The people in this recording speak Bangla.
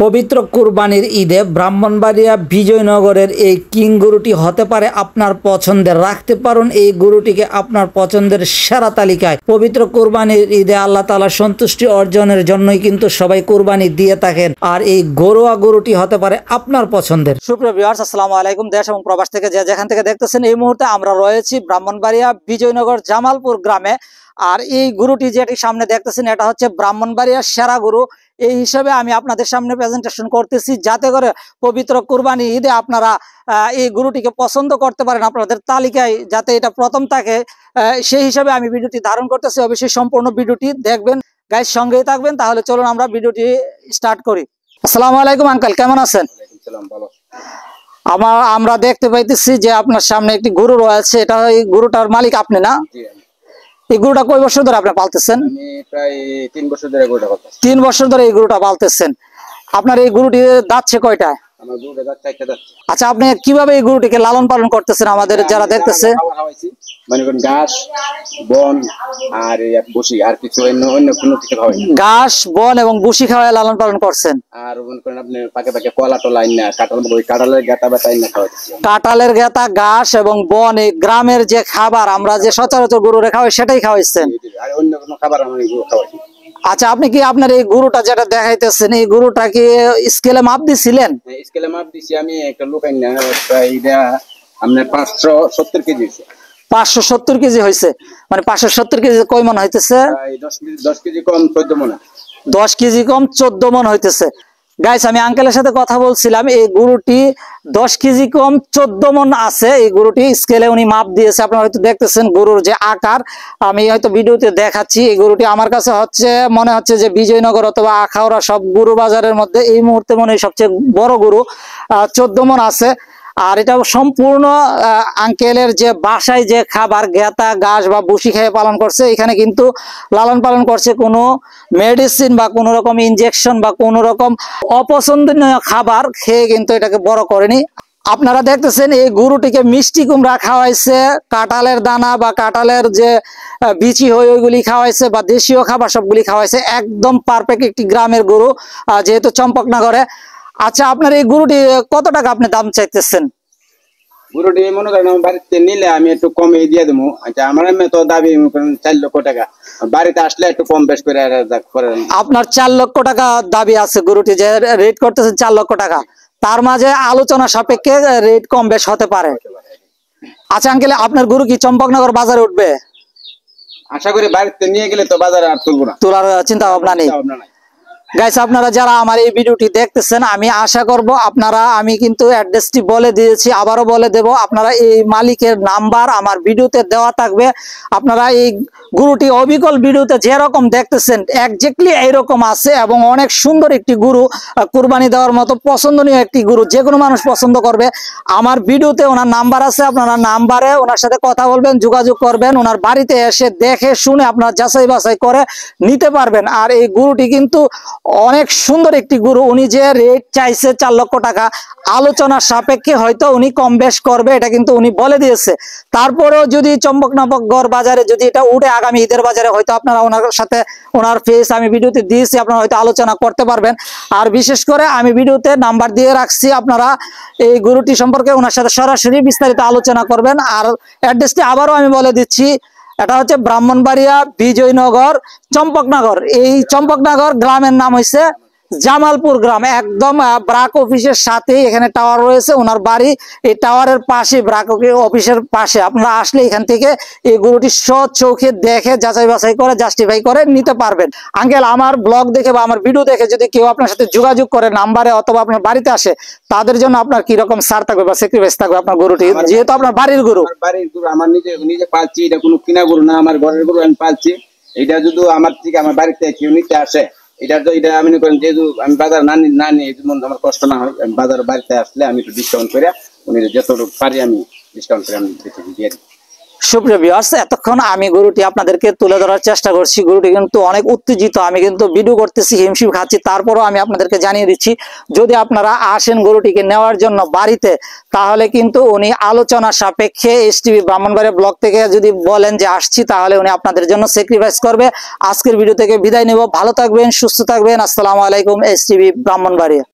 পবিত্র কুরবানির ঈদে ব্রাহ্মণবাড়িয়া বিজয়নগরের এই কিং গরুটি হতে পারে আপনার পছন্দের। রাখতে পারেন এই গরুটিকে আপনার পছন্দের সেরা তালিকায়। পবিত্র কুরবানির ঈদে আল্লাহ তাআলার সন্তুষ্টি অর্জনের জন্যই কিন্তু সবাই কুরবানি দিয়ে থাকেন, আর এই গরুয়া গরুটি হতে পারে আপনার পছন্দের। সুপ্রিয় ভিউয়ার্স, আসসালামু আলাইকুম। দেশ এবং প্রবাস থেকে যেখান থেকে দেখতেছেন, এই মুহূর্তে আমরা রয়েছি ব্রাহ্মণবাড়িয়া বিজয়নগর জামালপুর গ্রামে। আর এই গরুটি যেটি সামনে দেখতেছেন, এটা হচ্ছে ব্রাহ্মণবাড়িয়ার সেরা গরু। এই হিসাবে আমি আপনাদের সামনে প্রেজেন্টেশন করতেছি, যাতে করে পবিত্র কুরবানি ঈদে আপনারা এই গরুটিকে পছন্দ করতে পারেন আপনাদের তালিকায়, যাতে এটা প্রথম থাকে সেই হিসাবে আমি ভিডিওটি ধারণ করতেছি। অবশ্যই সম্পূর্ণ ভিডিওটি দেখবেন, গাইস সঙ্গেই থাকবেন। তাহলে চলুন আমরা ভিডিওটি স্টার্ট করি। আসসালামু আলাইকুম আঙ্কেল, কেমন আছেন? আমরা দেখতে পাইতেছি যে আপনার সামনে একটি গরু রয়েছে, এটা এই গরুটার মালিক আপনি না? এই গরুটা কয় বছর ধরে আপনি পালতেছেন? আমি প্রায় 3 বছর ধরে গরুটা পালতেছি। 3 বছর ধরে এই গরুটা পালতেছেন। আপনার এই গরুটি দাঁতছে কয়টা? আমার গরুটা দাঁত 4টা দাঁত। আচ্ছা, আপনি কিভাবে এই গরুটিকে লালন পালন করতেছেন আমাদের যারা দেখতেছে? মানে কোন ঘাস, বন আর বসি, আর কিছু অন্য কোনো কিছু খাওয়াই না। ঘাস, বন এবং বসি খাওয়ায় লালন পালন করছেন। আর মনে করেন আপনি পাকে পাকে কলা টলা আইনা, কাঁঠালের গেতা বেতা আইনা খাওয়াচ্ছি। কাঁঠালের গেতা, ঘাস এবং বন, এই গ্রামের যে খাবার আমরা যে সচরাচর গরুরে খাওয়াই সেটাই খাওয়াইছেন। আর অন্য কোনো খাবার আমি গরু খাওয়াই। আচ্ছা, আপনি কি আপনার এই গরুটা যেটা দেখাইতেছেন, এই গরুটা কি স্কেলে মাপ দিছিলেন? স্কেলে মাপ দিছি আমি, একটা লোক আইনা প্রায় এটা আপনার 570 কেজি হয়েছে। 570 কেজি হয়েছে, মানে 570 কেজি কয় মন হইতেছে? 10 কেজি কম 14 মন। 10 কেজি কম 14 মন হইতেছে। গাইস, আমি আঙ্কেলের সাথে কথা বলছিলাম, এই গরুটি 10 কেজি কম 14 মন আছে। এই গরুটি স্কেলে উনি মাপ দিয়েছে, আপনারা হয়তো দেখতেছেন গরুর যে আকার, আমি হয়তো ভিডিওতে দেখাচ্ছি। এই গরুটি আমার কাছে মনে হচ্ছে যে বিজয়নগর অথবা আখাউড়া সব গরু বাজারের মধ্যে এই মুহূর্তে মনে হয় সবচেয়ে বড় গরু। 14 মন আছে। আর এটা সম্পূর্ণ আঙ্কেলের যে বাসায় যে খাবার গেতা, ঘাস বা বসি খেয়ে পালন করছে, এখানে কিন্তু লালন পালন করছে কোনো মেডিসিন বা কোনো রকম ইনজেকশন বা কোনো রকম অপছন্দনীয় খাবার খেয়ে কিন্তু এটাকে বড় করেনি। আপনারা দেখতেছেন এই গরুটিকে মিষ্টি কুমড়া খাওয়াইছে, কাঁঠালের দানা বা কাঁঠালের যে বিচি হয় ওইগুলি খাওয়াইছে, বা দেশীয় খাবার সবগুলি খাওয়াইছে। একদম পারফেক্ট একটি গ্রামের গরু, যেহেতু চম্পকনগরে। আচ্ছা, আপনার এই গরুটি কত টাকা আপনি দাম চাইতেছেন? গরুটি মনে করেন আমার বাড়িতে নিলে আমি একটু কমে দিয়ে দেবো। আচ্ছা, আমার তো দাবি 4 লক্ষ টাকা, বাড়িতে আসলে একটু কম বেশ করে আপনার 4 লক্ষ টাকা দাবি আছে। গরুটি যে রেট করতেছেন 4 লক্ষ টাকা, তার মাঝে আলোচনা সাপেক্ষে রেট কম বেশ হতে পারে। আচ্ছা আঙ্কেল, আপনার গরু কি চম্পকনগর বাজারে উঠবে? আশা করি বাড়িতে নিয়ে গেলে তো বাজারে আর তুলবো না, তোলার চিন্তা ভাবনা নেই। গাইস, আপনারা যারা আমার এই ভিডিওটি দেখতেছেন, আমি আশা করব আপনারা, আমি কিন্তু অ্যাড্রেসটি বলে দিয়েছি, আবারও বলে দেব। আপনারা এই মালিকের নাম্বার আমার ভিডিওতে দেওয়া থাকবে। আপনারা এই গরুটি অবিকল ভিডিওতে যেরকম দেখতেছেন একজ্যাক্টলি এইরকম আছে, এবং অনেক সুন্দর একটি গরু, কুরবানি দেওয়ার মতো পছন্দনীয় একটি গরু, যে কোনো মানুষ পছন্দ করবে। আমার ভিডিওতে ওনার নাম্বার আছে, আপনারা নাম্বারে ওনার সাথে কথা বলবেন, যোগাযোগ করবেন। ওনার বাড়িতে এসে দেখে শুনে আপনারা যাচাই বাছাই করে নিতে পারবেন। আর এই গরুটি কিন্তু অনেক সুন্দর একটি গরু। উনি যে রেট চাইছে 4 লক্ষ টাকা, আলোচনার সাপেক্ষে হয়তো উনি কম বেশ করবে, এটা কিন্তু উনি বলে দিয়েছে। তারপরেও যদি চম্পকনগর বাজারে যদি এটা উঠে আগামী ঈদের বাজারে, হয়তো আপনারা ওনার সাথে, ওনার ফেস আমি ভিডিওতে দিয়েছি, আপনারা হয়তো আলোচনা করতে পারবেন। আর বিশেষ করে আমি ভিডিওতে নাম্বার দিয়ে রাখছি, আপনারা এই গরুটি সম্পর্কে ওনার সাথে সরাসরি বিস্তারিত আলোচনা করবেন। আর অ্যাড্রেসটি আবারও আমি বলে দিচ্ছি, এটা হচ্ছে ব্রাহ্মণবাড়িয়া বিজয়নগর চম্পকনগর। এই চম্পকনগর গ্রামের নাম হয়েছে জামালপুর গ্রাম। একদম ব্রাক অফিসের সাথে এখানে টাওয়ার রয়েছে, ওনার বাড়ি এই টাওয়ারের পাশে, ব্রাক অফিসের পাশে। আপনারা আসলে এখান থেকে এই গরুটি চোখে দেখে যাচাই বাছাই করে জাস্টিফাই করে নিতে পারবেন। আঙ্কেল, আমার ব্লগ দেখে বা আমার ভিডিও দেখে যদি কেউ আপনার সাথে যোগাযোগ করে নাম্বারে অথবা আপনার বাড়িতে আসে, তাদের জন্য আপনার কি রকম ছাড় থাকবে বা স্যাক্রিফাইস থাকবে আপনার গরুটি, যেহেতু আপনার বাড়ির গরু? বাড়ির গরু, আমার নিজে পালছি, এটা কোনো কিনা গরু না, আমার ঘরের গরু আমি পালছি। এটা যদি আমার থেকে আমার বাড়িতে কেউ নিতে আসে, এটা আমি করেন, যেহেতু আমি বাজার না নিয়ে আমার কষ্ট না হয়, আমি বাজার বাড়িতে আসলে আমি একটু ডিসকাউন্ট করে, উনি যতটুকু পারি আমি ডিসকাউন্ট করে আমি দিয়ে দিই। সুপ্রিয় ভিউয়ার্স, এতক্ষণ আমি গরুটি আপনাদেরকে তুলে ধরার চেষ্টা করছি। গরুটি কিন্তু অনেক উত্তেজিত, আমি কিন্তু ভিডিও করতেছি, হিমশিম খাচ্ছি, তারপরও আমি আপনাদেরকে জানিয়ে দিচ্ছি যদি আপনারা আসেন গরুটিকে নেওয়ার জন্য বাড়িতে, তাহলে কিন্তু উনি আলোচনা সাপেক্ষে এসটিভি ব্রাহ্মণবাড়িয়া ব্লক থেকে যদি বলেন যে আসছি, তাহলে উনি আপনাদের জন্য স্যাক্রিফাইস করবে। আজকের ভিডিও থেকে বিদায় নেব, ভালো থাকবেন, সুস্থ থাকবেন। আসসালামু আলাইকুম। এসটিভি ব্রাহ্মণবাড়িয়া।